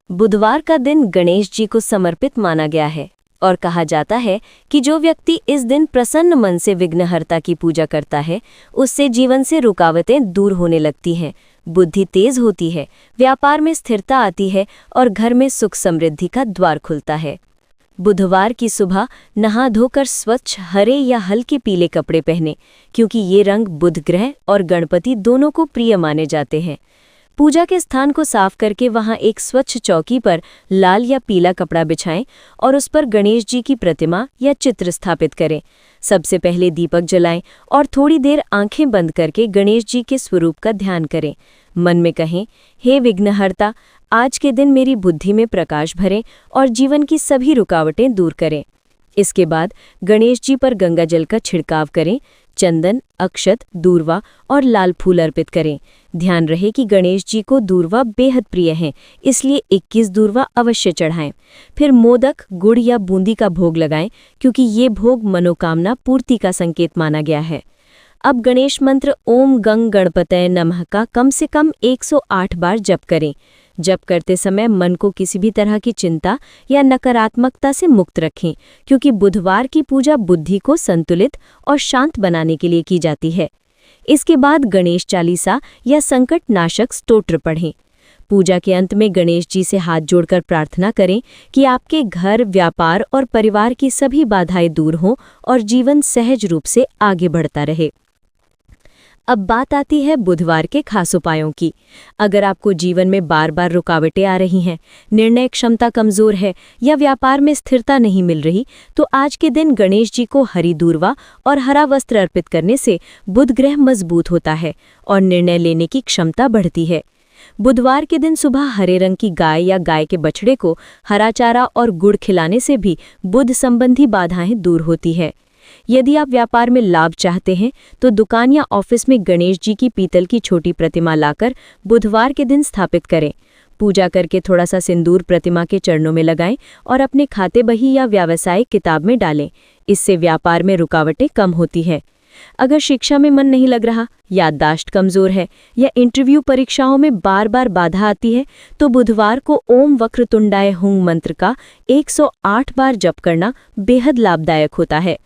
बुधवार का दिन गणेश जी को समर्पित माना गया है और कहा जाता है कि जो व्यक्ति इस दिन प्रसन्न मन से विघ्नहर्ता की पूजा करता है, उससे जीवन से रुकावटें दूर होने लगती हैं, बुद्धि तेज होती है, व्यापार में स्थिरता आती है और घर में सुख समृद्धि का द्वार खुलता है। बुधवार की सुबह नहा धोकर स्वच्छ हरे या हल्के पीले कपड़े पहने, क्योंकि ये रंग बुध ग्रह और गणपति दोनों को प्रिय माने जाते हैं। पूजा के स्थान को साफ करके वहां एक स्वच्छ चौकी पर लाल या पीला कपड़ा बिछाएं और उस पर गणेश जी की प्रतिमा या चित्र स्थापित करें। सबसे पहले दीपक जलाएं और थोड़ी देर आंखें बंद करके गणेश जी के स्वरूप का ध्यान करें। मन में कहें, हे विघ्नहर्ता, आज के दिन मेरी बुद्धि में प्रकाश भरें और जीवन की सभी रुकावटें दूर करें। इसके बाद गणेश जी पर गंगा जल का छिड़काव करें, चंदन, अक्षत, दूर्वा और लाल फूल अर्पित करें। ध्यान रहे कि गणेश जी को दूर्वा बेहद प्रिय हैं, इसलिए 21 दूर्वा अवश्य चढ़ाएं। फिर मोदक, गुड़ या बूंदी का भोग लगाएं, क्योंकि ये भोग मनोकामना पूर्ति का संकेत माना गया है। अब गणेश मंत्र ओम गंग गणपतये नमः का कम से कम 108 बार जप करें। जप करते समय मन को किसी भी तरह की चिंता या नकारात्मकता से मुक्त रखें, क्योंकि बुधवार की पूजा बुद्धि को संतुलित और शांत बनाने के लिए की जाती है। इसके बाद गणेश चालीसा या संकट नाशक स्तोत्र पढ़ें। पूजा के अंत में गणेश जी से हाथ जोड़कर प्रार्थना करें कि आपके घर, व्यापार और परिवार की सभी बाधाएं दूर हों और जीवन सहज रूप से आगे बढ़ता रहे। अब बात आती है बुधवार के खास उपायों की। अगर आपको जीवन में बार बार रुकावटें आ रही हैं, निर्णय क्षमता कमजोर है या व्यापार में स्थिरता नहीं मिल रही, तो आज के दिन गणेश जी को हरी दूर्वा और हरा वस्त्र अर्पित करने से बुध ग्रह मजबूत होता है और निर्णय लेने की क्षमता बढ़ती है। बुधवार के दिन सुबह हरे रंग की गाय या गाय के बछड़े को हरा चारा और गुड़ खिलाने से भी बुध संबंधी बाधाएं दूर होती है। यदि आप व्यापार में लाभ चाहते हैं तो दुकान या ऑफिस में गणेश जी की पीतल की छोटी प्रतिमा लाकर बुधवार के दिन स्थापित करें। पूजा करके थोड़ा सा सिंदूर प्रतिमा के चरणों में लगाएं और अपने खाते बही या व्यावसायिक किताब में डालें। इससे व्यापार में रुकावटें कम होती है। अगर शिक्षा में मन नहीं लग रहा, याददाश्त कमजोर है या इंटरव्यू परीक्षाओं में बार बार बाधा आती है, तो बुधवार को ओम वक्रतुंडाय हुं मंत्र का 108 बार जप करना बेहद लाभदायक होता है।